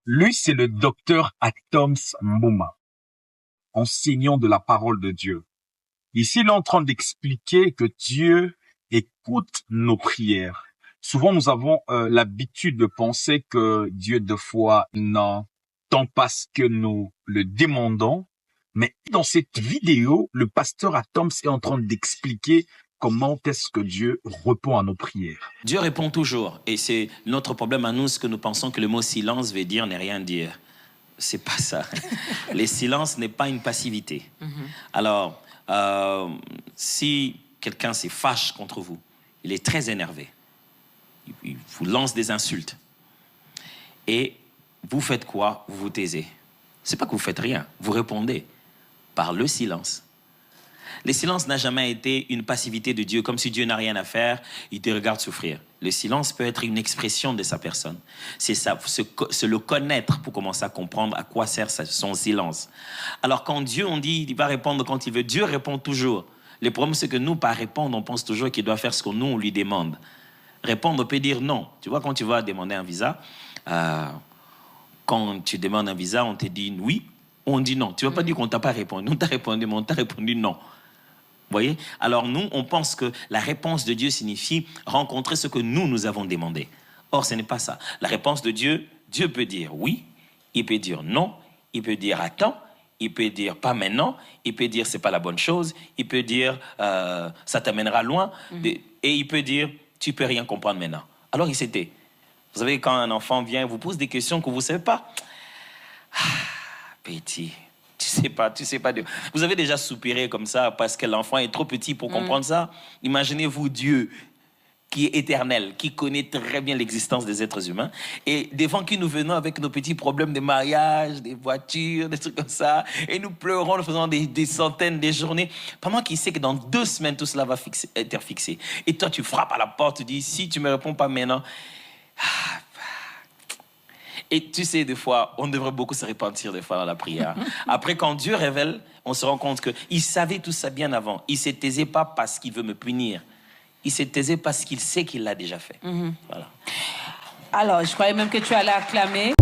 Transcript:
Lui, c'est le docteur Atoms Mboma, enseignant de la parole de Dieu. Ici, il est en train d'expliquer que Dieu écoute nos prières. Souvent, nous avons l'habitude de penser que Dieu, des fois, n'entend pas ce que nous le demandons. Mais dans cette vidéo, le pasteur Atoms est en train d'expliquer comment est-ce que Dieu répond à nos prières. Dieu répond toujours. Et c'est notre problème à nous, ce que nous pensons que le mot silence veut dire ne rien dire. C'est pas ça. Le silence n'est pas une passivité. Alors, si quelqu'un se fâche contre vous, il est très énervé. Il vous lance des insultes. Et vous faites quoi? Vous vous taisez. C'est pas que vous faites rien. Vous répondez par le silence. Le silence n'a jamais été une passivité de Dieu, comme si Dieu n'a rien à faire, il te regarde souffrir. Le silence peut être une expression de sa personne. C'est le connaître pour commencer à comprendre à quoi sert son silence. Alors quand Dieu, on dit, il va répondre quand il veut, Dieu répond toujours. Le problème, c'est que nous, par répondre, on pense toujours qu'il doit faire ce que nous, on lui demande. Répondre peut dire non. Tu vois, quand tu vas demander un visa, quand tu demandes un visa, on te dit oui, on dit non. Tu ne vas pas dire qu'on ne t'a pas répondu. On t'a répondu, mais on t'a répondu non. Vous voyez? Alors nous, on pense que la réponse de Dieu signifie rencontrer ce que nous avons demandé. Or, ce n'est pas ça. La réponse de Dieu, Dieu peut dire oui, il peut dire non, il peut dire attends, il peut dire pas maintenant, il peut dire c'est pas la bonne chose, il peut dire ça t'amènera loin, et il peut dire tu peux rien comprendre maintenant. Alors il s'était. Vous savez, quand un enfant vient et vous pose des questions que vous ne savez pas, petit, tu sais pas. Vous avez déjà soupiré comme ça parce que l'enfant est trop petit pour comprendre ça. Imaginez-vous Dieu qui est éternel, qui connaît très bien l'existence des êtres humains, et devant qui nous venons avec nos petits problèmes de mariage, des voitures, des trucs comme ça, et nous pleurons, nous faisons des centaines de journées, pendant qu'il sait que dans 2 semaines, tout cela va être fixé. Et toi, tu frappes à la porte, tu dis, si tu ne me réponds pas maintenant... Et tu sais, des fois, on devrait beaucoup se repentir des fois dans la prière. Après, quand Dieu révèle, on se rend compte qu'il savait tout ça bien avant. Il ne se taisait pas parce qu'il veut me punir. Il se taisait parce qu'il sait qu'il l'a déjà fait. Voilà. Alors, je croyais même que tu allais acclamer.